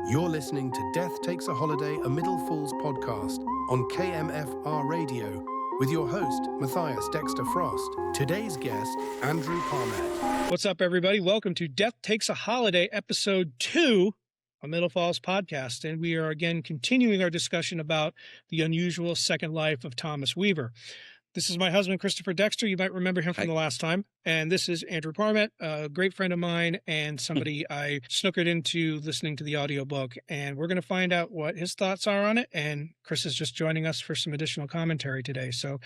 You're listening to Death Takes a Holiday, a Middle Falls podcast on KMFR Radio with your host, Matthias Dexter Frost. Today's guest, Andrew Parmet. What's up, everybody? Welcome to Death Takes a Holiday, episode 2 of Middle Falls podcast. And we are again continuing our discussion about the unusual second life of Thomas Weaver. This is my husband, Christopher Dexter. You might remember him from the last time. And this is Andrew Parmet, a great friend of mine and somebody I snookered into listening to the audiobook. And we're going to find out what his thoughts are on it. And Chris is just joining us for some additional commentary today. So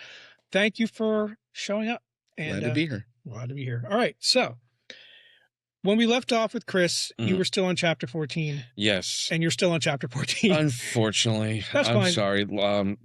thank you for showing up. And, Glad to be here. Glad to be here. All right. So when we left off with Chris, you were still on chapter 14. Yes. And you're still on chapter 14. Unfortunately. That's I'm fine. sorry.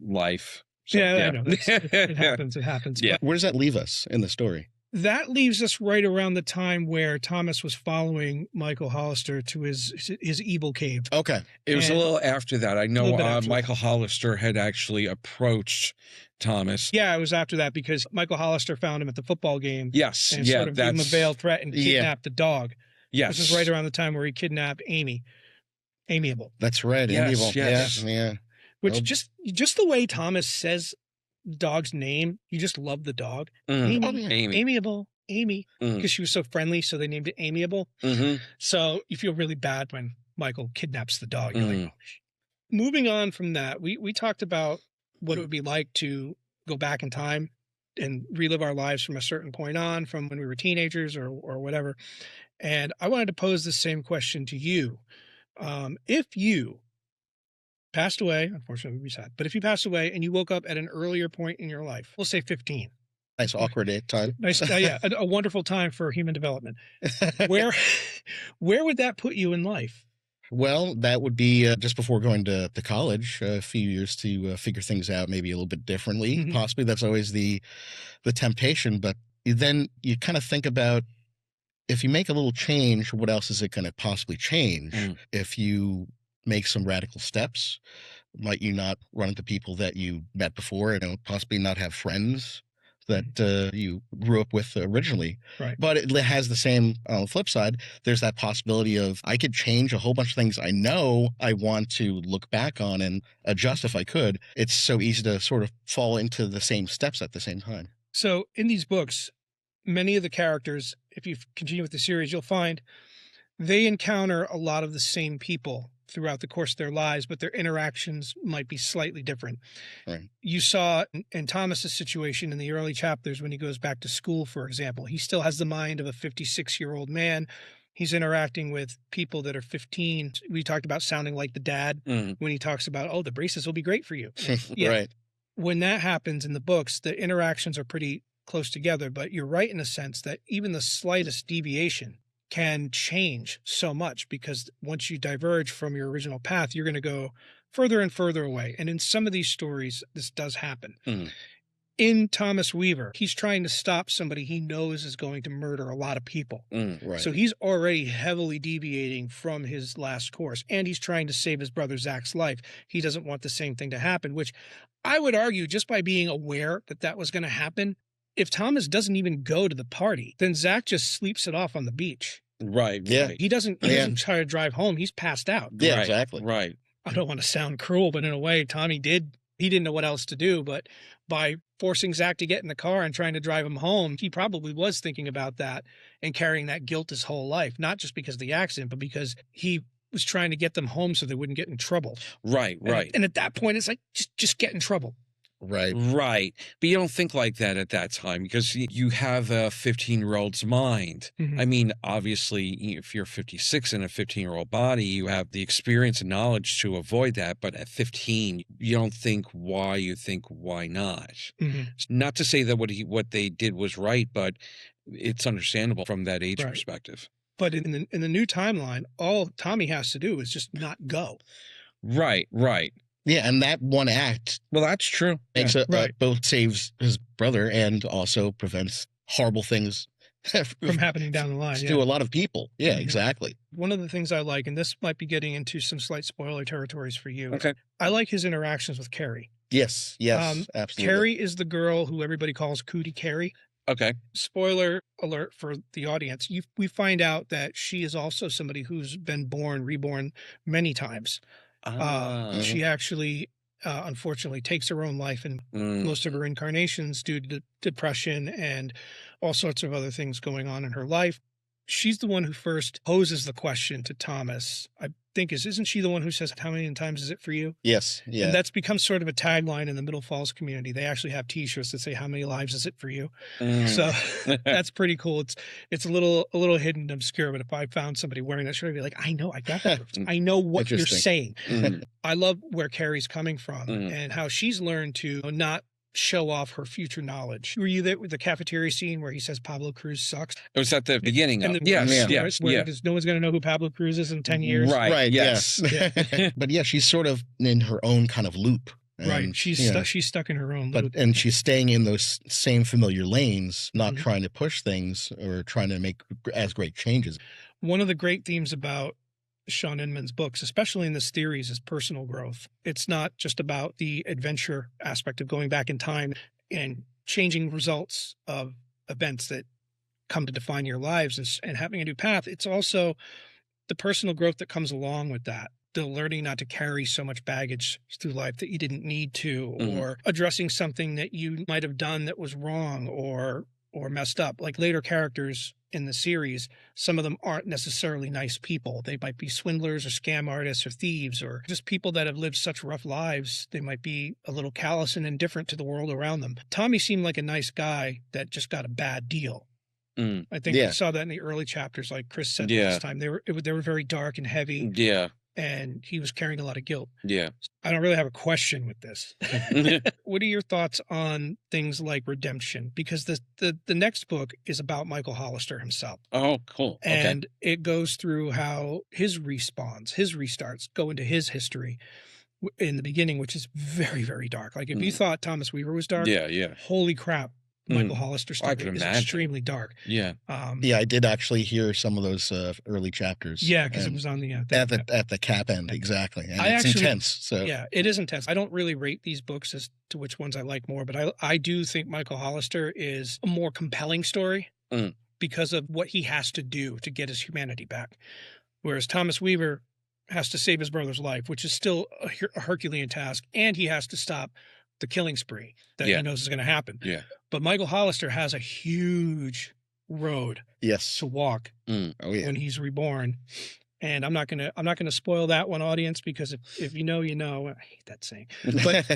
Life. So, I know. It happens. It happens. Yeah. But Where does that leave us in the story? that leaves us right around the time where Thomas was following Michael Hollister to his evil cave. Okay. It was a And- little after that. I A know little bit after Michael Hollister had actually approached Thomas. Yeah, it was after that because Michael Hollister found him at the football game Yes. and Yeah. sort of gave him a veiled threat and Yeah. kidnapped the dog. Yes. This is right around the time where he kidnapped Amiable. That's right. Yes, Amiable. yes. Yeah. Which Oh. just the way Thomas says the dog's name, you just love the dog. Mm. Amy, Amy. Amiable, Amy, Mm. because she was so friendly, so they named it Amiable. Mm-hmm. So you feel really bad when Michael kidnaps the dog. You're like, Mm. oh, moving on from that, we talked about what it would be like to go back in time and relive our lives from a certain point on, from when we were teenagers or whatever. And I wanted to pose the same question to you. If you passed away, unfortunately, it would be sad, but if you passed away and you woke up at an earlier point in your life, we'll say 15. Nice awkward time. Nice, yeah, a wonderful time for human development. Where would that put you in life? Well, that would be just before going to college, a few years to figure things out maybe a little bit differently. Mhm. Possibly that's always the temptation. But then you kind of think about if you make a little change, what else is it going to possibly change? Mm. If you make some radical steps, might you not run into people that you met before and possibly not have friends that you grew up with originally? Right. But it has the same, on the flip side, there's that possibility of I could change a whole bunch of things I know I want to look back on and adjust if I could. It's so easy to sort of fall into the same steps at the same time. So in these books, many of the characters, if you continue with the series, you'll find they encounter a lot of the same people throughout the course of their lives, but their interactions might be slightly different. Right. You saw in Thomas's situation in the early chapters when he goes back to school, for example, he still has the mind of a 56-year-old man. He's interacting with people that are 15. We talked about sounding like the dad Mm. when he talks about, oh, the braces will be great for you. Yeah. Right. When that happens in the books, the interactions are pretty close together, but you're right in a sense that even the slightest deviation can change so much because once you diverge from your original path, you're going to go further and further away. And in some of these stories, this does happen. Mm. In Thomas Weaver, he's trying to stop somebody he knows is going to murder a lot of people. Mm. Right. So he's already heavily deviating from his last course, and he's trying to save his brother Zach's life. He doesn't want the same thing to happen, which I would argue just by being aware that that was going to happen, if Thomas doesn't even go to the party, then Zach just sleeps it off on the beach. Right. Yeah. Right. He doesn't try to drive home. He's passed out. Yeah, Right, exactly. Right. I don't want to sound cruel, but in a way, Tommy did. He didn't know what else to do, but by forcing Zach to get in the car and trying to drive him home, he probably was thinking about that and carrying that guilt his whole life, not just because of the accident, but because he was trying to get them home so they wouldn't get in trouble. Right. And- Right. And at that point, it's like, just get in trouble. Right. Right. But you don't think like that at that time because you have a 15-year-old's mind. Mhm. I mean, obviously, if you're 56 in a 15-year-old body, you have the experience and knowledge to avoid that. But at 15, you don't think why, you think why not. Mhm. Not to say that what they did was right, but it's understandable from that age Right. perspective. But in the new timeline, all Tommy has to do is just not go. Right. Right. Yeah, and that one act Well, that's true. makes right. both saves his brother and also prevents horrible things From happening down the line. to Yeah. a lot of people. Yeah, Mhm. exactly. One of the things I like, and this might be getting into some slight spoiler territories for you. Okay. I like his interactions with Carrie. Yes, absolutely. Carrie is the girl who everybody calls Cootie Carrie. Okay. Spoiler alert for the audience. We find out that she is also somebody who's been reborn many times. Ah. She actually, unfortunately, takes her own life in most of her incarnations due to depression and all sorts of other things going on in her life. She's the one who first poses the question to Thomas. I think isn't she the one who says, "How many times is it for you?" Yes. And Yeah. that's become sort of a tagline in the Middle Falls community. They actually have T-shirts that say, "How many lives is it for you?" So that's pretty cool. It's a little hidden and obscure, but if I found somebody wearing that shirt, I'd be like, I know, I got that. I know what you're saying. I love where Carrie's coming from and how she's learned to not show off her future knowledge. Were you there with the cafeteria scene where he says Pablo Cruz sucks? It was at the beginning of Yes, yeah. no one's going to know who Pablo Cruz is in 10 years. Right. Yes. Yeah. But yeah, she's sort of in her own kind of loop. Right. She's stuck in her own loop. And she's staying in those same familiar lanes, not trying to push things or trying to make as great changes. One of the great themes about Sean Inman's books, especially in this series, is personal growth. It's not just about the adventure aspect of going back in time and changing results of events that come to define your lives and having a new path. It's also the personal growth that comes along with that. The learning not to carry so much baggage through life that you didn't need to, or addressing something that you might have done that was wrong or messed up. Like later characters in the series, some of them aren't necessarily nice people. They might be swindlers or scam artists or thieves or just people that have lived such rough lives. They might be a little callous and indifferent to the world around them. Tommy seemed like a nice guy that just got a bad deal. I think we saw that in the early chapters, like Chris said last time. They were very dark and heavy. Yeah. And he was carrying a lot of guilt. Yeah. I don't really have a question with this. What are your thoughts on things like redemption? Because the next book is about Michael Hollister himself. Oh, cool. And it goes through how his respawns, his restarts go into his history in the beginning, which is very, very dark. Like if you thought Thomas Weaver was dark, holy crap. Michael Hollister stuff is extremely dark. Yeah. I did actually hear some of those early chapters. Yeah, because it was on the at the cap end, exactly. And it's intense. So yeah, it is intense. I don't really rate these books as to which ones I like more, but I do think Michael Hollister is a more compelling story because of what he has to do to get his humanity back. Whereas Thomas Weaver has to save his brother's life, which is still a Herculean task, and he has to stop the killing spree that he knows is going to happen. Yeah. But Michael Hollister has a huge road to walk when he's reborn. And I'm not gonna spoil that one, audience, because if you know, you know. I hate that saying. But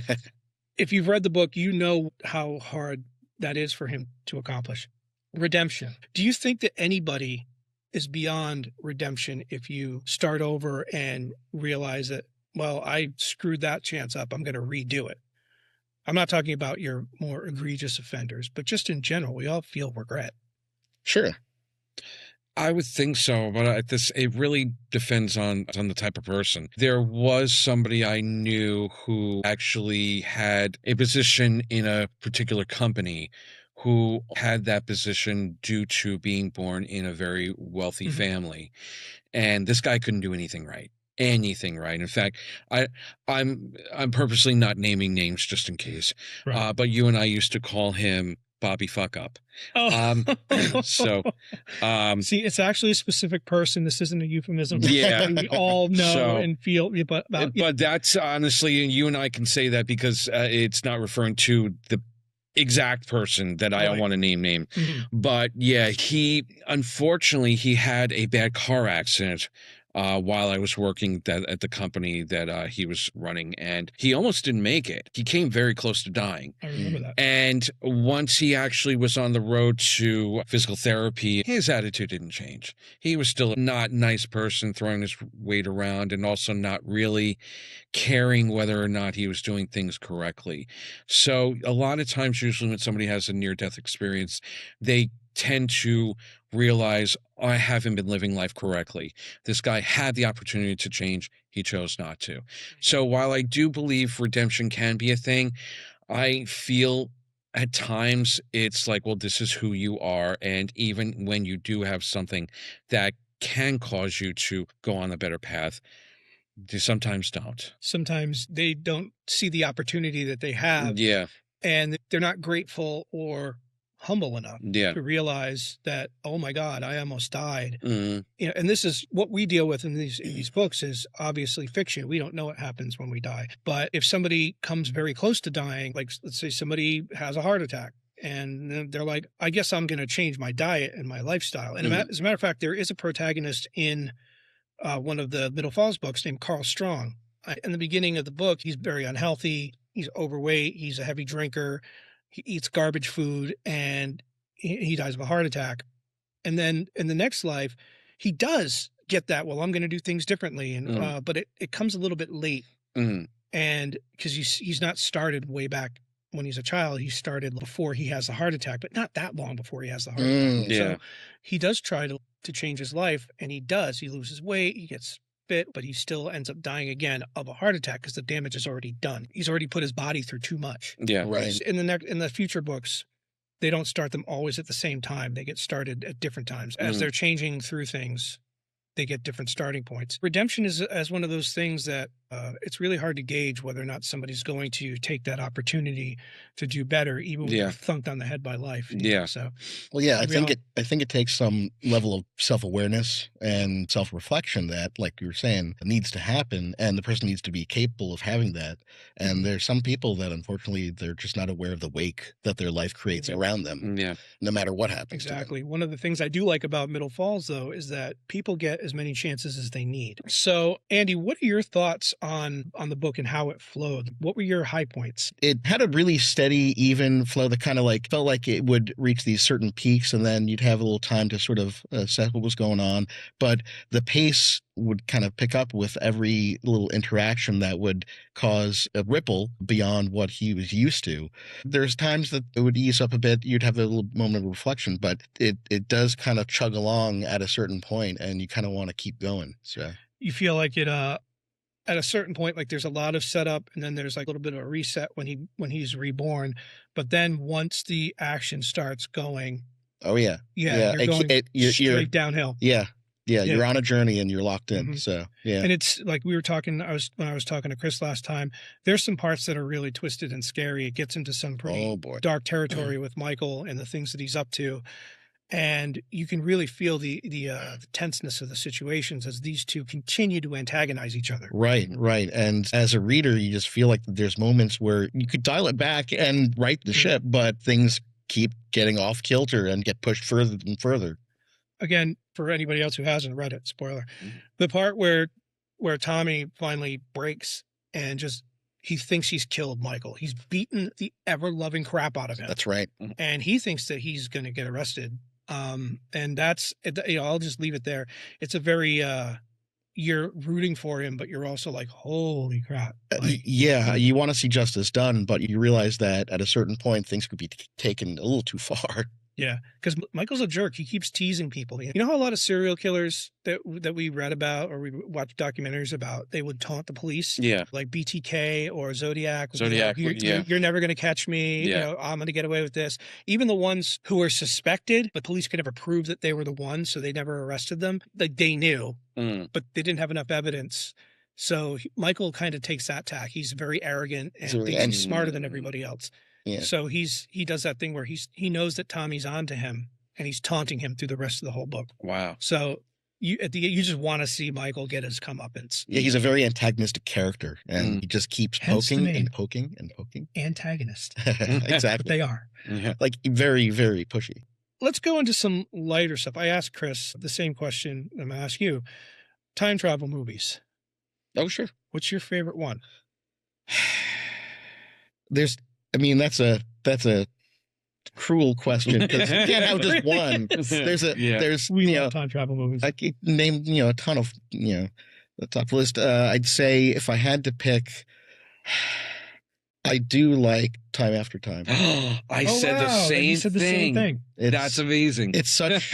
if you've read the book, you know how hard that is for him to accomplish. Redemption. Do you think that anybody is beyond redemption if you start over and realize that, well, I screwed that chance up, I'm going to redo it? I'm not talking about your more egregious offenders, but just in general, we all feel regret. Sure. I would think so, but it really depends on the type of person. There was somebody I knew who actually had a position in a particular company who had that position due to being born in a very wealthy family. And this guy couldn't do anything right. In fact, I'm purposely not naming names just in case. Right. But you and I used to call him Bobby Fuck Up. See, it's actually a specific person. This isn't a euphemism. Yeah. We all know and feel about. But that's honestly, you and I can say that because it's not referring to the exact person that I don't want to name. But yeah, unfortunately he had a bad car accident while I was working at the company that he was running, and he almost didn't make it. He came very close to dying. I remember that. And once he actually was on the road to physical therapy, his attitude didn't change. He was still not a nice person, throwing his weight around and also not really caring whether or not he was doing things correctly. So a lot of times, usually when somebody has a near-death experience, they tend to realize, I haven't been living life correctly. This guy had the opportunity to change. He chose not to. So while I do believe redemption can be a thing, I feel at times it's like, well, this is who you are. And even when you do have something that can cause you to go on a better path, they sometimes don't. Sometimes they don't see the opportunity that they have. Yeah. And they're not grateful or humble enough Yeah. to realize that, oh my God, I almost died. Mhm. You know, and this is what we deal with in these books is obviously fiction. We don't know what happens when we die. But if somebody comes very close to dying, like let's say somebody has a heart attack, and then they're like, I guess I'm going to change my diet and my lifestyle. And as a matter of fact, there is a protagonist in one of the Middle Falls books named Carl Strong. In the beginning of the book, he's very unhealthy. He's overweight. He's a heavy drinker. He eats garbage food, and he dies of a heart attack. And then in the next life, he does get that, well, I'm going to do things differently. And, but it comes a little bit late. And because he's not started way back when he's a child, he started before he has the heart attack, but not that long before he has the heart attack. Yeah. So he does try to change his life, and he does. He loses weight, he gets fit, but he still ends up dying again of a heart attack because the damage is already done. He's already put his body through too much. Yeah. Right. In the future books, they don't start them always at the same time. They get started at different times. As they're changing through things, they get different starting points. Redemption is as one of those things that it's really hard to gauge whether or not somebody's going to take that opportunity to do better, even when they're thunked on the head by life. Yeah. So, well, yeah, I think it takes some level of self-awareness and self-reflection that, like you were saying, needs to happen, and the person needs to be capable of having that. And there's some people that, unfortunately, they're just not aware of the wake that their life creates around them. Yeah. No matter what happens. Exactly. One of the things I do like about Middle Falls, though, is that people get as many chances as they need. So, Andy, what are your thoughts on the book and how it flowed? What were your high points? It had a really steady, even flow that kind of like felt like it would reach these certain peaks, and then you'd have a little time to sort of assess what was going on. But the pace would kind of pick up with every little interaction that would cause a ripple beyond what he was used to. There's times that it would ease up a bit. You'd have a little moment of reflection, but it does kind of chug along at a certain point, and you kind of want to keep going. So you feel like it at a certain point, like there's a lot of setup, and then there's like a little bit of a reset when he's reborn. But then once the action starts going, you're going straight downhill. Yeah, you're on a journey and you're locked in. So yeah, and it's like we were talking. When I was talking to Chris last time, there's some parts that are really twisted and scary. It gets into some pretty dark territory with Michael and the things that he's up to. And you can really feel the tenseness of the situations as these two continue to antagonize each other. Right. And as a reader, you just feel like there's moments where you could dial it back and right the ship, but things keep getting off kilter and get pushed further and further. Again, for anybody else who hasn't read it, spoiler, the part where Tommy finally breaks and he thinks he's killed Michael. He's beaten the ever-loving crap out of him. That's right. And he thinks that he's going to get arrested. And that's, I'll just leave it there. It's a very, you're rooting for him, but you're also like, holy crap. Like, you want to see justice done, but you realize that at a certain point, things could be taken a little too far. Yeah, because Michael's a jerk. He keeps teasing people. You know how a lot of serial killers that we read about or we watch documentaries about, they would taunt the police? Yeah. Like BTK or Zodiac. Zodiac, you're never going to catch me. Yeah. I'm going to get away with this. Even the ones who were suspected, but police could never prove that they were the ones, so they never arrested them. Like they knew, but they didn't have enough evidence. So Michael kind of takes that tack. He's very arrogant and thinks he's smarter than everybody else. Yeah. So he does that thing where he knows that Tommy's on to him and he's taunting him through the rest of the whole book. Wow. So you just want to see Michael get his comeuppance. Yeah, he's a very antagonistic character, and he just keeps poking and poking and poking. Antagonist. Exactly. But they are. Yeah. Like very, very pushy. Let's go into some lighter stuff. I asked Chris the same question I'm going to ask you. Time travel movies. Oh, sure. What's your favorite one? That's a cruel question because you can't have just one. We love time travel movies. I could name a ton of the top list. I'd say if I had to pick, I do like Time After Time. I said the same thing. That's amazing. It's such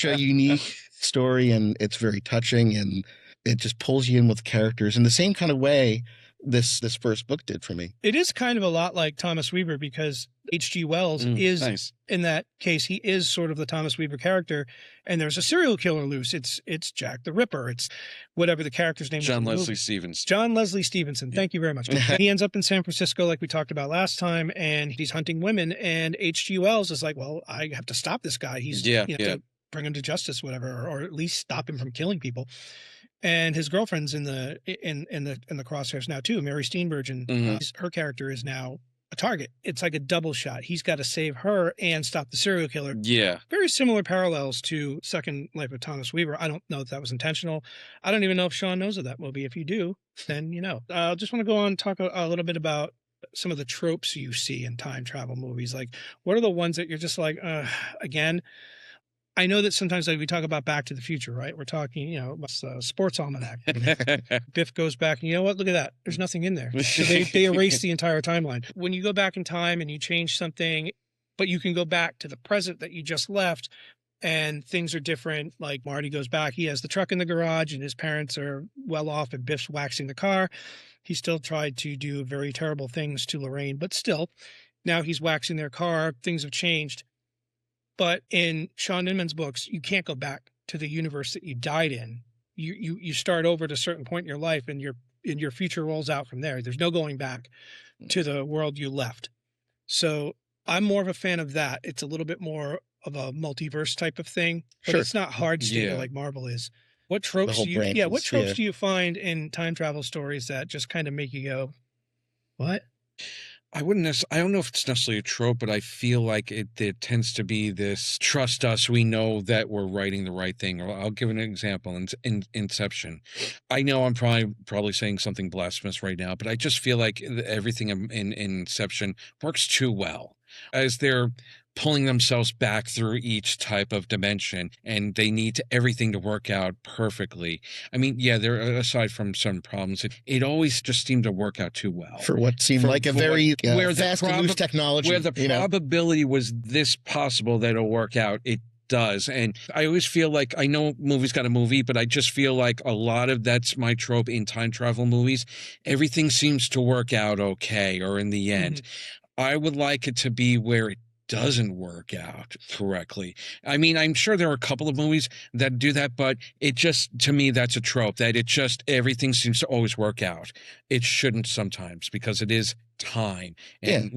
a unique story, and it's very touching, and it just pulls you in with characters in the same kind of way this first book did for me. It is kind of a lot like Thomas Weaver, because H.G. Wells is, nice. in that case, he is sort of the Thomas Weaver character, and there's a serial killer loose. It's Jack the Ripper. It's whatever the character's name is. John Leslie Stevens. John Leslie Stevenson. Thank you very much. He ends up in San Francisco, like we talked about last time, and he's hunting women, and H.G. Wells is like, well, I have to stop this guy. He's to bring him to justice, whatever, or at least stop him from killing people. And his girlfriend's in the crosshairs now too. Mary Steenburgen, her character is now a target. It's like a double shot. He's got to save her and stop the serial killer. Yeah. Very similar parallels to Second Life of Thomas Weaver. I don't know if that was intentional. I don't even know if Sean knows of that movie. If you do, then you know. I just want to go on and talk a little bit about some of the tropes you see in time travel movies. Like, what are the ones that you're just like, again? I know that sometimes, like, we talk about Back to the Future, right? We're talking, sports almanac. Biff goes back and, you know what? Look at that. There's nothing in there. So they erase the entire timeline. When you go back in time and you change something, but you can go back to the present that you just left and things are different. Like Marty goes back, he has the truck in the garage and his parents are well off and Biff's waxing the car. He still tried to do very terrible things to Lorraine, but still, now he's waxing their car. Things have changed. But in Sean Inman's books, you can't go back to the universe that you died in. You start over at a certain point in your life, and your future rolls out from there. There's no going back to the world you left. So I'm more of a fan of that. It's a little bit more of a multiverse type of thing, but it's not hard stable like Marvel is. What tropes do you find in time travel stories that just kind of make you go, what? I don't know if it's necessarily a trope, but I feel like there tends to be this trust us, we know that we're writing the right thing. I'll give an example. In Inception, I know I'm probably saying something blasphemous right now, but I just feel like everything in Inception works too well as they're pulling themselves back through each type of dimension, and they need everything to work out perfectly. I mean, there, aside from some problems, it always just seemed to work out too well. For what seemed like a very fast and loose technology. Where the probability was this possible that it'll work out, it does. And I always feel like, I know movies got a movie, but I just feel like a lot of that's my trope in time travel movies. Everything seems to work out okay, or in the end. I would like it to be where it doesn't work out correctly. I mean, I'm sure there are a couple of movies that do that, but it just, to me, that's a trope, that it just, everything seems to always work out. It shouldn't sometimes, because it is time. And,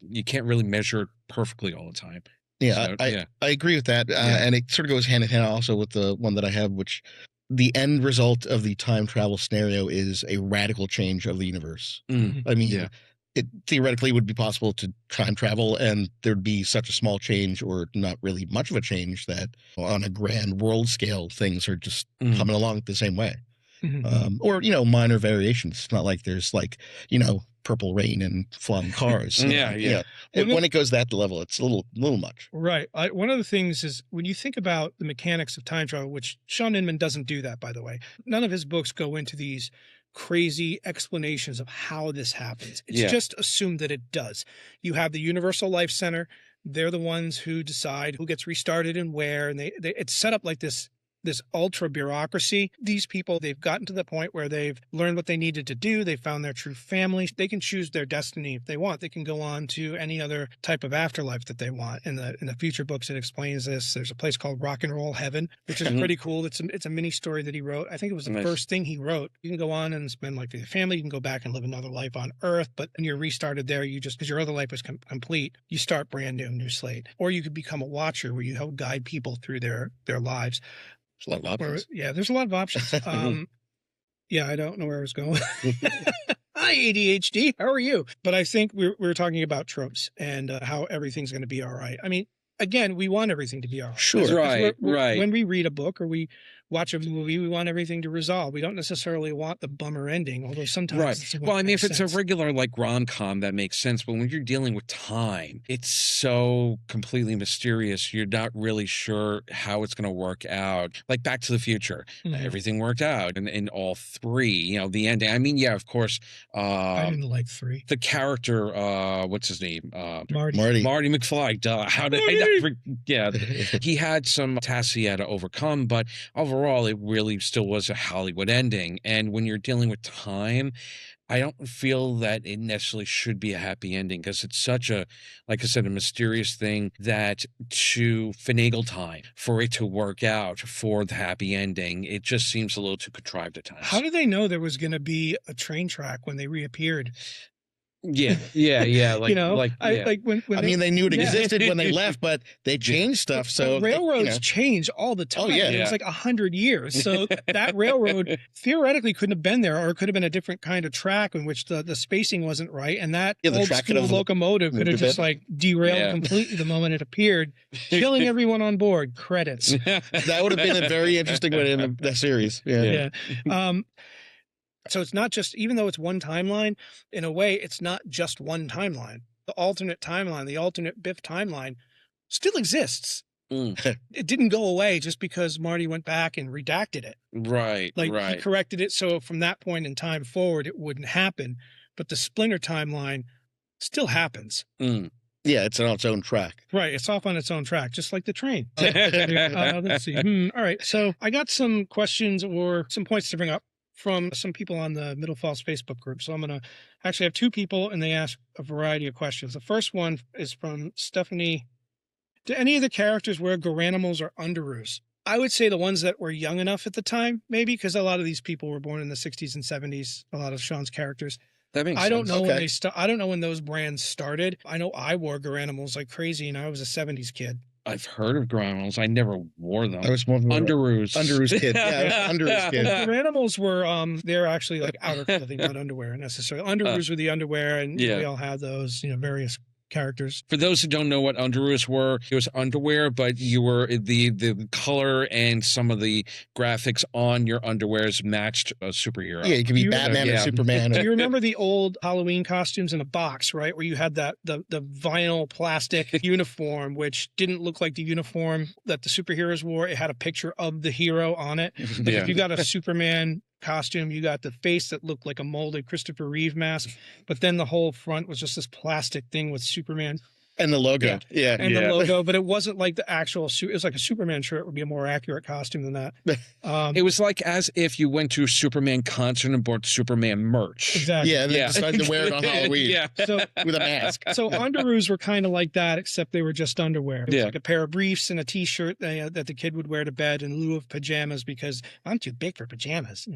you can't really measure it perfectly all the time. Yeah, so, I agree with that. And it sort of goes hand in hand also with the one that I have, which the end result of the time travel scenario is a radical change of the universe. I mean, it theoretically would be possible to time travel and there'd be such a small change, or not really much of a change, that on a grand world scale, things are just coming along the same way. Or, minor variations. It's not like there's purple rain and flying cars. When it goes that level, it's a little much. Right. One of the things is, when you think about the mechanics of time travel, which Sean Inman doesn't do that, by the way, none of his books go into these crazy explanations of how this happens. It's just assumed that it does. You have the Universal Life Center. They're the ones who decide who gets restarted and where, and it's set up like this ultra bureaucracy. These people, they've gotten to the point where they've learned what they needed to do. They found their true family. They can choose their destiny if they want. They can go on to any other type of afterlife that they want. In the future books, it explains this. There's a place called Rock and Roll Heaven, which is pretty cool. It's a mini story that he wrote. I think it was the first thing he wrote. You can go on and spend like your family. You can go back and live another life on Earth, but when you're restarted there, you just, because your other life was complete, you start brand new slate. Or you could become a watcher, where you help guide people through their lives. There's a lot of options. There's a lot of options. I don't know where I was going. Hi, ADHD. How are you? But I think we're talking about tropes and how everything's going to be all right. I mean, again, we want everything to be all right. Sure. Right. When we read a book or we watch a movie, we want everything to resolve. We don't necessarily want the bummer ending, although sometimes. Well, I mean, if it's a regular like rom-com, that makes sense. But when you're dealing with time, it's so completely mysterious. You're not really sure how it's going to work out. Like Back to the Future, everything worked out in all three. The ending. I mean, of course. I didn't like 3. The character, what's his name? Marty McFly. Duh. How did I not? He had some tasks he had to overcome, but overall, overall, it really still was a Hollywood ending. And when you're dealing with time, I don't feel that it necessarily should be a happy ending because it's such a, like I said, a mysterious thing that to finagle time for it to work out for the happy ending, it just seems a little too contrived at times. How did they know there was going to be a train track when they reappeared? Yeah. Like, when I mean, they knew it Yeah. existed when they left, but they changed stuff. So railroads change all the time. Oh, yeah. It was like 100 years. So that railroad theoretically couldn't have been there, or it could have been a different kind of track in which the spacing wasn't right. And that the old track school locomotive could have just like derailed completely the moment it appeared, killing everyone on board. Credits. that would have been a very interesting way to end the series. Yeah. So it's not just, even though it's one timeline, in a way, it's not just one timeline. The alternate timeline, the alternate Biff timeline still exists. It didn't go away just because Marty went back and redacted it. Right. He corrected it so from that point in time forward, it wouldn't happen. But the Splinter timeline still happens. Yeah, it's on its own track. Right. It's off on its own track, just like the train. Let's see. All right. So I got some questions or some points to bring up from some people on the Middle Falls Facebook group. So I'm going to actually have two people, and they ask a variety of questions. The first one is from Stephanie. Do any of the characters wear Garanimals or underoos? I would say the ones that were young enough at the time, maybe, because a lot of these people were born in the 60s and 70s, a lot of Sean's characters. That makes sense. I don't know when they I don't know when those brands started. I know I wore Garanimals like crazy, and I was a 70s kid. I've heard of Garanimals. I never wore them. I was more of Underoos. Underoos kid. Yeah, I was Underoos kid. Garanimals were they're actually like outer clothing, not underwear necessarily. Underoos were the underwear, and we all had those, various characters. For those who don't know what underoos were, it was underwear, but you were the color and some of the graphics on your underwears matched a superhero. Yeah, it could be Batman or Superman. Do you remember the old Halloween costumes in a box, right? Where you had the vinyl plastic uniform, which didn't look like the uniform that the superheroes wore. It had a picture of the hero on it. Like if you got a Superman costume, you got the face that looked like a molded Christopher Reeve mask, but then the whole front was just this plastic thing with Superman and the logo. The logo, but it wasn't like the actual suit. It was like a Superman shirt would be a more accurate costume than that. It was like as if you went to a Superman concert and bought Superman merch. Exactly. Yeah, they decided to wear it on Halloween. So with a mask. So underoos were kind of like that, except they were just underwear. It was like a pair of briefs and a t-shirt that the kid would wear to bed in lieu of pajamas because I'm too big for pajamas.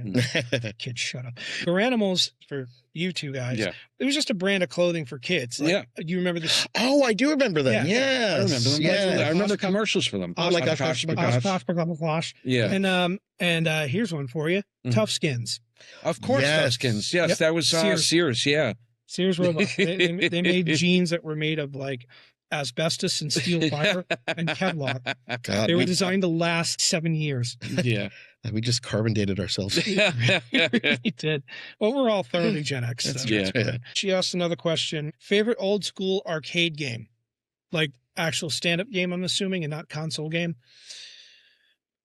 Kid, shut up. Garanimals, for you two guys, it was just a brand of clothing for kids. Like, you remember this? Oh, I do remember them. I remember them. Yeah. I remember commercials for them. And here's one for you. Tough Skins. Of course, Tough Skins. Yes, that was Sears. Yeah. Sears Roebuck. They made jeans that were made of like asbestos and steel fiber and Kevlar. God, they were designed to last 7 years. Yeah. We just carbon dated ourselves. We did. Well, we're all thoroughly Gen X. That's She asked another question. Favorite old school arcade game? Like actual stand-up game, I'm assuming, and not console game?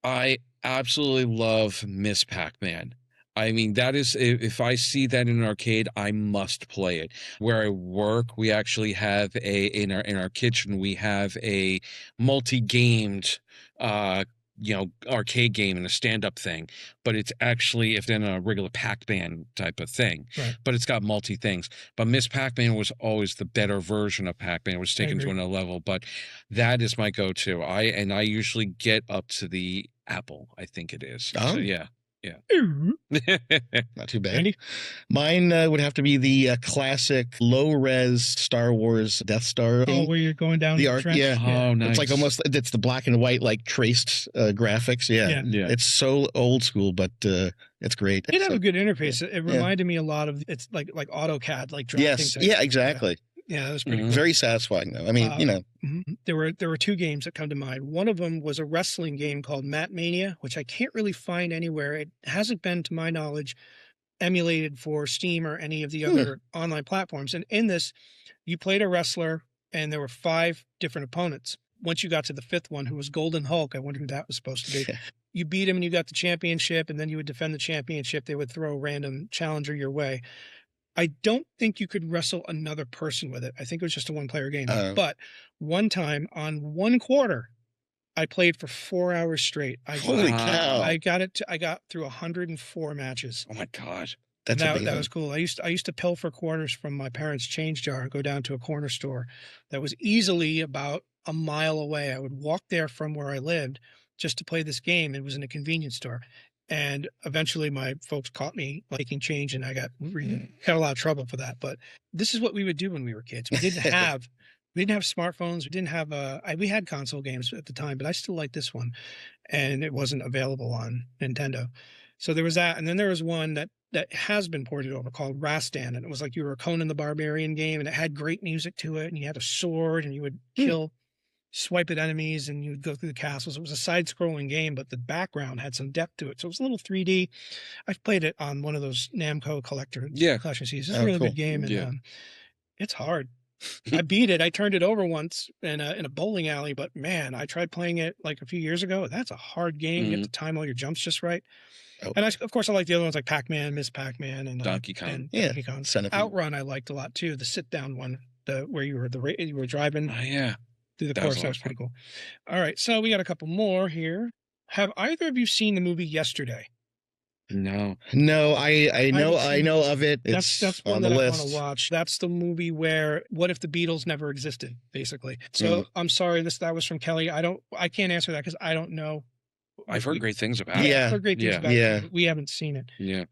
I absolutely love Miss Pac-Man. I mean, that is, if I see that in an arcade, I must play it. Where I work, we actually have in our kitchen, we have a multi-gamed arcade game and a stand-up thing, but it's actually if in a regular Pac-Man type of thing, but it's got multi things. But Miss Pac-Man was always the better version of Pac-Man. It was taken to another level, but that is my go-to. I usually get up to the Apple, I think it is. So, yeah. Not too bad. Mine would have to be the classic low-res Star Wars Death Star. Where you're going down the trench? Oh, nice. It's like almost, it's the black and white, like traced graphics. Yeah. It's so old school, but it's great. It had a good interface. It reminded me a lot of, it's like AutoCAD, like drafting things. Yeah, exactly. Yeah, that was pretty cool. Very satisfying, though. I mean, There were two games that come to mind. One of them was a wrestling game called Mat Mania, which I can't really find anywhere. It hasn't been, to my knowledge, emulated for Steam or any of the other online platforms. And in this, you played a wrestler, and there were 5 different opponents. Once you got to the 5th one, who was Golden Hulk, I wonder who that was supposed to be. You beat him, and you got the championship, and then you would defend the championship. They would throw a random challenger your way. I don't think you could wrestle another person with it. I think it was just a one-player game. But one time on one quarter, I played for 4 hours straight. Holy cow. I got through 104 matches. Oh my God. That's that amazing. was cool. I used to pilfer quarters from my parents' change jar and go down to a corner store that was easily about a mile away. I would walk there from where I lived just to play this game. It was in a convenience store. And eventually my folks caught me taking change, and I got a lot of trouble for that. But this is what we would do when we were kids. We didn't have smartphones. We didn't have we had console games at the time, but I still like this one, and it wasn't available on Nintendo. So there was that. And then there was one that has been ported over called Rastan. And it was like you were a Conan the Barbarian game, and it had great music to it. And you had a sword, and you would swipe at enemies, and you would go through the castles. It was a side-scrolling game, but the background had some depth to it. So it was a little 3D. I've played it on one of those Namco collection series. It's a really good game, and it's hard. I beat it. I turned it over once in a bowling alley, but man, I tried playing it like a few years ago. That's a hard game. You have to time all your jumps just right. Oh. And of course, I like the other ones like Pac-Man, Miss Pac-Man, and Donkey Kong. Donkey Kong. Centipede. Outrun I liked a lot too. The sit-down one, where you were driving. Oh, yeah. Through the course. That was pretty cool. All right, so we got a couple more here. Have either of you seen the movie Yesterday? No. I know of it. It's that's one on the that list. I want to watch. That's the movie where what if the Beatles never existed, basically. So I'm sorry, that was from Kelly. I can't answer that because I don't know. I've heard great things about it. I've heard great things about it. We haven't seen it. Yeah.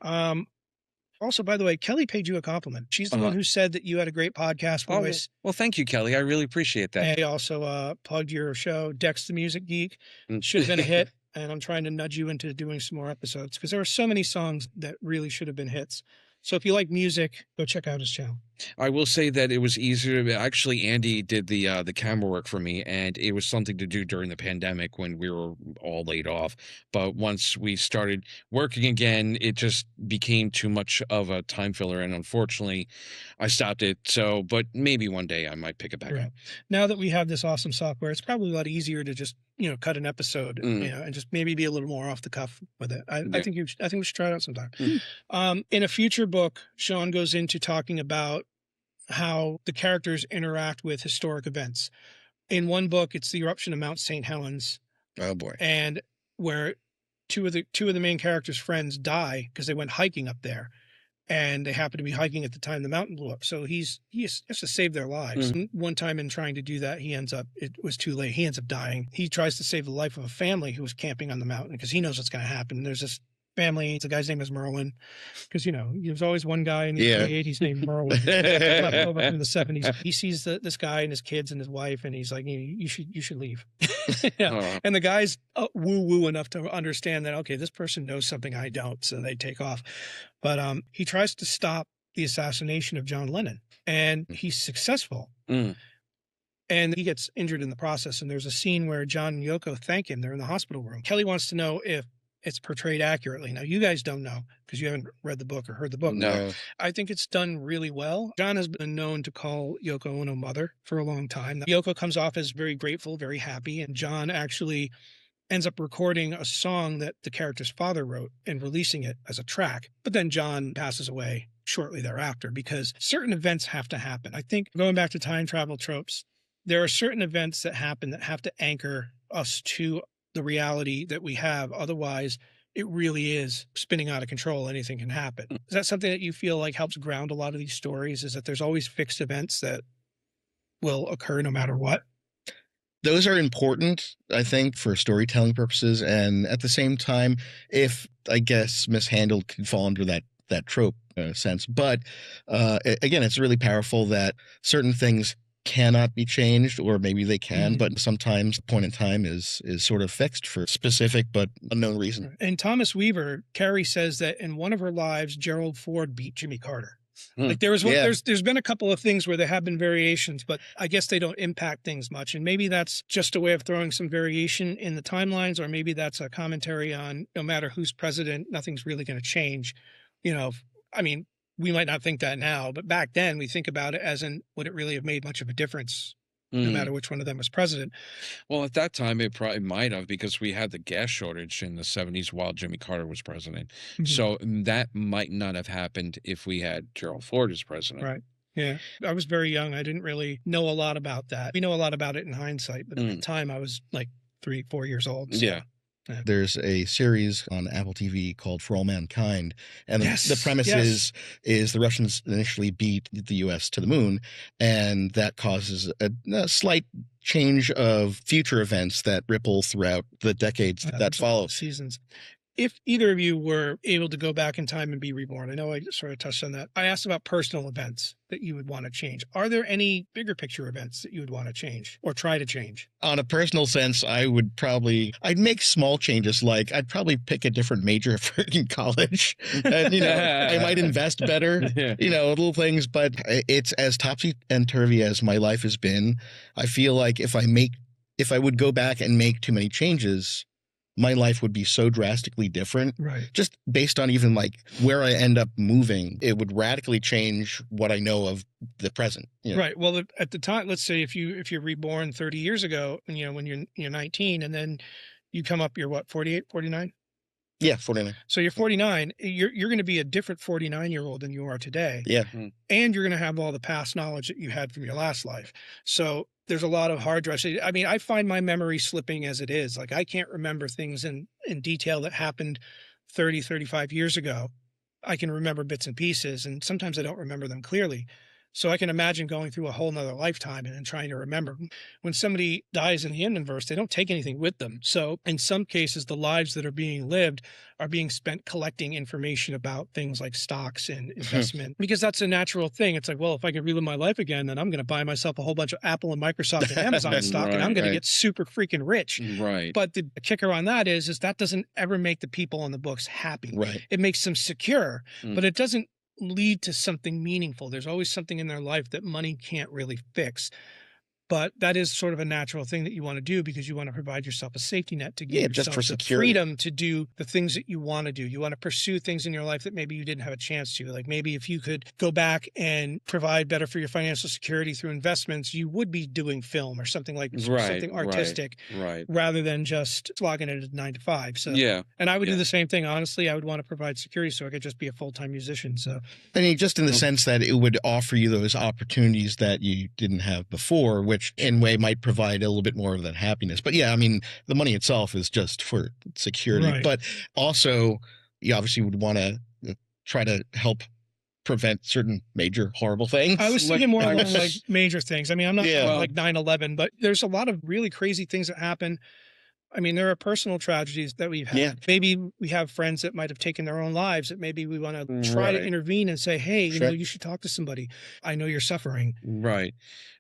Also, by the way, Kelly paid you a compliment. She's the one who said that you had a great podcast voice. Well, thank you, Kelly. I really appreciate that. And also plugged your show, Dex the Music Geek. Should have been a hit. And I'm trying to nudge you into doing some more episodes because there are so many songs that really should have been hits. So if you like music, go check out his channel. I will say that it was easier. Actually, Andy did the camera work for me, and it was something to do during the pandemic when we were all laid off. But once we started working again, it just became too much of a time filler, and unfortunately, I stopped it. So, but maybe one day I might pick it back up. Now that we have this awesome software, it's probably a lot easier to just cut an episode, and just maybe be a little more off the cuff with it. I think we should try it out sometime. In a future book, Sean goes into talking about how the characters interact with historic events. In one book, it's the eruption of Mount St. Helens. Oh boy! And where two of the main characters' friends die because they went hiking up there, and they happen to be hiking at the time the mountain blew up. So he has to save their lives. One time in trying to do that, it was too late. He ends up dying. He tries to save the life of a family who was camping on the mountain because he knows what's going to happen. There's this family. The guy's name is Merwin because, there's always one guy in the 80s named Merwin left over from the 70s. He sees this guy and his kids and his wife, and he's like, you should leave. And the guy's woo-woo enough to understand that, okay, this person knows something I don't, so they take off. But he tries to stop the assassination of John Lennon, and he's successful. And he gets injured in the process, and there's a scene where John and Yoko thank him. They're in the hospital room. Kelly wants to know if it's portrayed accurately. Now, you guys don't know because you haven't read the book or heard the book. No. I think it's done really well. John has been known to call Yoko Ono mother for a long time. Yoko comes off as very grateful, very happy, and John actually ends up recording a song that the character's father wrote and releasing it as a track. But then John passes away shortly thereafter because certain events have to happen. I think going back to time travel tropes, there are certain events that happen that have to anchor us to the reality that we have. Otherwise, it really is spinning out of control. Anything can happen. Is that something that you feel like helps ground a lot of these stories, is that there's always fixed events that will occur no matter what? Those are important, I think, for storytelling purposes. And at the same time, if I guess mishandled could fall under that trope sense. But again, it's really powerful that certain things cannot be changed, or maybe they can, but sometimes the point in time is sort of fixed for specific but unknown reason. And Thomas Weaver, Carrie says that in one of her lives, Gerald Ford beat Jimmy Carter. Like there's been a couple of things where there have been variations, but I guess they don't impact things much. And maybe that's just a way of throwing some variation in the timelines, or maybe that's a commentary on no matter who's president, nothing's really going to change. I mean, we might not think that now, but back then we think about it as in, would it really have made much of a difference no matter which one of them was president? Well, at that time, it probably might have, because we had the gas shortage in the 70s while Jimmy Carter was president. So that might not have happened if we had Gerald Ford as president. Right. Yeah. I was very young. I didn't really know a lot about that. We know a lot about it in hindsight, but at the time I was like 4 years old. So. Yeah. There's a series on Apple TV called For All Mankind, and the premise is the Russians initially beat the U.S. to the moon, and that causes a slight change of future events that ripple throughout the decades that follow. Seasons. If either of you were able to go back in time and be reborn, I know I sort of touched on that. I asked about personal events that you would want to change. Are there any bigger picture events that you would want to change or try to change? On a personal sense, I'd make small changes. Like I'd probably pick a different major for in college. And, I might invest better, little things, but it's as topsy-turvy as my life has been. I feel like if I would go back and make too many changes, my life would be so drastically different. Right. Just based on even like where I end up moving, it would radically change what I know of the present. Right. Well, at the time, let's say if you're reborn 30 years ago, and when you're 19, and then you come up, you're what, 48, 49? Yeah, 49. So you're 49. You're going to be a different 49-year-old than you are today. Yeah. And you're going to have all the past knowledge that you had from your last life. So there's a lot of hard drives. I mean, I find my memory slipping as it is. Like I can't remember things in detail that happened 30, 35 years ago. I can remember bits and pieces, and sometimes I don't remember them clearly. So I can imagine going through a whole nother lifetime and then trying to remember. When somebody dies in the Inverse, they don't take anything with them. So in some cases, the lives that are being lived are being spent collecting information about things like stocks and investment, because that's a natural thing. It's like, well, if I could relive my life again, then I'm going to buy myself a whole bunch of Apple and Microsoft and Amazon stock, and I'm going to get super freaking rich. Right. But the kicker on that is that doesn't ever make the people on the books happy. Right. It makes them secure, but it doesn't lead to something meaningful. There's always something in their life that money can't really fix. But that is sort of a natural thing that you want to do, because you want to provide yourself a safety net to give yourself just for the security. freedom to do the things that you want to do. You want to pursue things in your life that maybe you didn't have a chance to. Like maybe if you could go back and provide better for your financial security through investments, you would be doing film or something like something artistic, rather than just slogging it at 9 to 5. So and I would do the same thing. Honestly, I would want to provide security so I could just be a full-time musician. So I mean, just in the sense that it would offer you those opportunities that you didn't have before, which in a way might provide a little bit more of that happiness. But yeah, I mean, the money itself is just for security, but also you obviously would want to try to help prevent certain major horrible things. I was thinking more along like major things. I mean, I'm not like 9/11, but there's a lot of really crazy things that happen. I mean, there are personal tragedies that we've had. Yeah. Maybe we have friends that might have taken their own lives, that maybe we want to try to intervene and say, hey, you should talk to somebody. I know you're suffering. Right.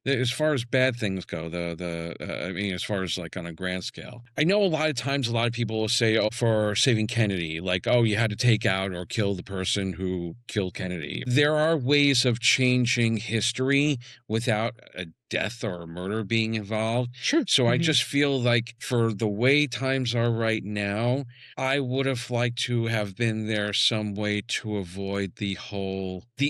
As far as bad things go, I mean, as far as like on a grand scale, I know a lot of times a lot of people will say, oh, for saving Kennedy, like, oh, you had to take out or kill the person who killed Kennedy. There are ways of changing history without a death or a murder being involved. Sure. So I just feel like for the way times are right now, I would have liked to have been there some way to avoid the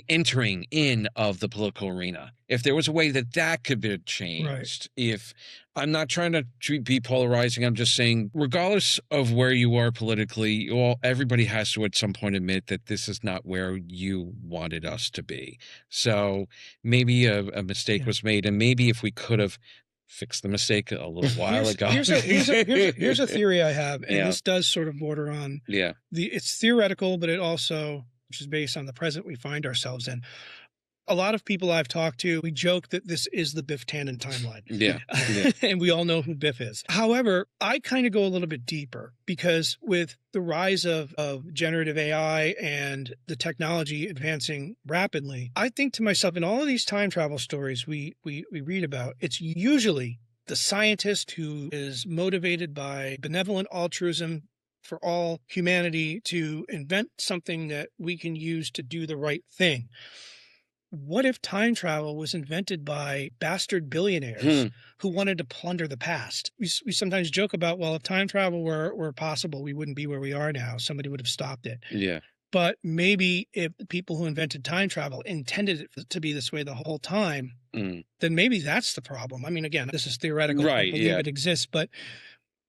entering in of the political arena. If there was a way that could be changed, if I'm not trying to be polarizing, I'm just saying, regardless of where you are politically, everybody has to at some point admit that this is not where you wanted us to be. So maybe a mistake was made, and maybe if we could have fixed the mistake a little while ago. Here's a theory I have, and this does sort of border on it's theoretical, but it also, which is based on the present we find ourselves in. A lot of people I've talked to, we joke that this is the Biff Tannen timeline. Yeah. And we all know who Biff is. However, I kind of go a little bit deeper, because with the rise of generative AI and the technology advancing rapidly, I think to myself, in all of these time travel stories we read about, it's usually the scientist who is motivated by benevolent altruism for all humanity to invent something that we can use to do the right thing. What if time travel was invented by bastard billionaires who wanted to plunder the past? We sometimes joke about, well, if time travel were possible, we wouldn't be where we are now. Somebody would have stopped it. Yeah. But maybe if the people who invented time travel intended it to be this way the whole time, then maybe that's the problem. I mean, again, this is theoretical. I believe it exists, but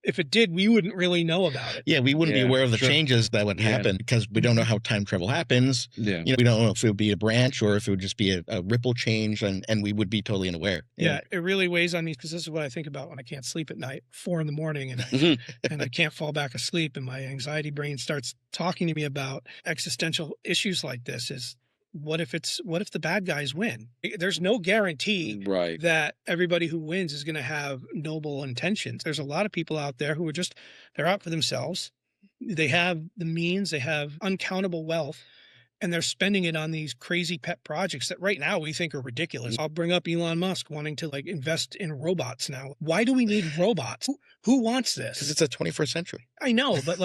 if it did, we wouldn't really know about it. Yeah, we wouldn't be Yeah, aware of the sure. changes that would Yeah. happen because we don't know how time travel happens. Yeah. We don't know if it would be a branch or if it would just be a ripple change, and we would be totally unaware. Yeah, it really weighs on me because this is what I think about when I can't sleep at night, 4 a.m, and and I can't fall back asleep, and my anxiety brain starts talking to me about existential issues like this. Is what if the bad guys win? There's no guarantee Right. that everybody who wins is going to have noble intentions. There's a lot of people out there who are they're out for themselves. They have the means, they have uncountable wealth, and they're spending it on these crazy pet projects that right now we think are ridiculous. I'll bring up Elon Musk wanting to invest in robots now. Why do we need robots? Who wants Because this? it's the 21st century. I know, but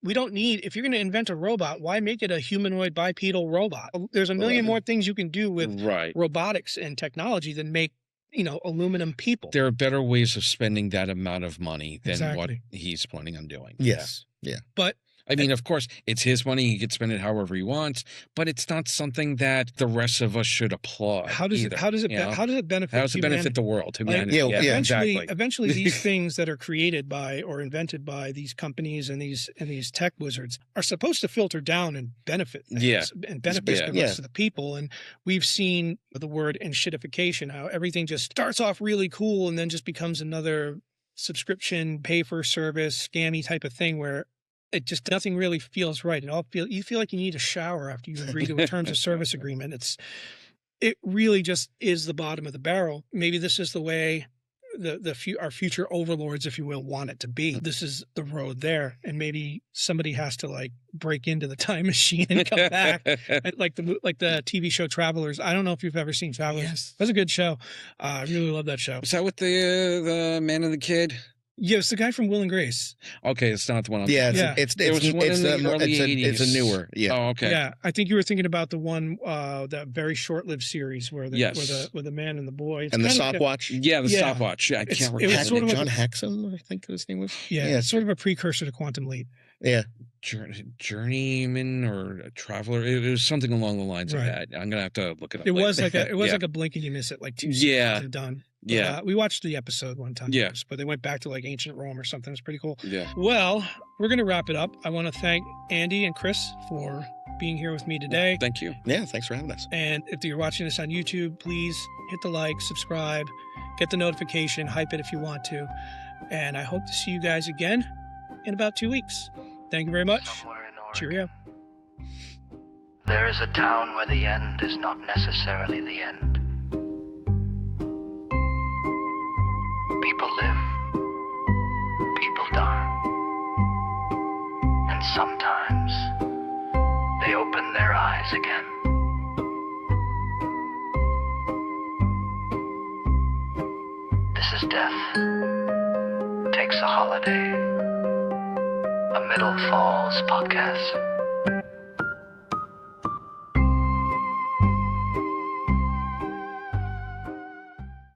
we don't need, if you're going to invent a robot, why make it a humanoid bipedal robot? There's a million more things you can do with Right. robotics and technology than make, aluminum people. There are better ways of spending that amount of money than what Exactly. he's planning on doing. Yes. But I mean, of course, it's his money. He can spend it however he wants, but it's not something that the rest of us should applaud. how does either, it benefit How does it benefit humanity? the world? Like, Humanity? yeah, exactly. Eventually, these things that are created by or invented by these companies and these tech wizards are supposed to filter down and benefit things, Yeah. and benefit Yeah. the rest of the people. And we've seen the word enshittification, how everything just starts off really cool and then just becomes another subscription, pay for service, scammy type of thing where it just nothing really feels right. You feel like you need a shower after you agree to a terms of service agreement. It really just is the bottom of the barrel. Maybe this is the way our future overlords, if you will, want it to be. This is the road there, and maybe somebody has to break into the time machine and come back, like the TV show Travelers. I don't know if you've ever seen Travelers. Yes. That's a good show. I really love that show. Is that with the man and the kid? Yeah, it's the guy from Will and Grace. Okay, it's not the one. It's There was one in the early it's a 80s. newer. Yeah. Oh, okay. Yeah, I think you were thinking about the one, that very short-lived series where Yes. where the man and the boy. It's And the kind of like stopwatch. Yeah, the Yeah. stopwatch. Yeah, I It's- can't it recall. was sort of like John Haxon, I think his name was. it's sort of a precursor to Quantum Leap. Yeah. Journeyman or a traveler. It was something along the lines of Right. that. I'm gonna have to look it up. It was later. like a blink and you miss it, like 2 Yeah. seasons and done. But, Yeah. we watched the episode one time. Yeah. But they went back to ancient Rome or something. It was pretty cool. Yeah. Well, we're going to wrap it up. I want to thank Andy and Chris for being here with me today. Thank you. Yeah. Thanks for having us. And if you're watching this on YouTube, please hit the like, subscribe, get the notification, hype it if you want to. And I hope to see you guys again in about 2 weeks. Thank you very much. Somewhere in Oregon, Cheerio. there is a town where the end is not necessarily the end. People live, people die, and sometimes they open their eyes again. This is Death Takes a Holiday, a Middle Falls podcast.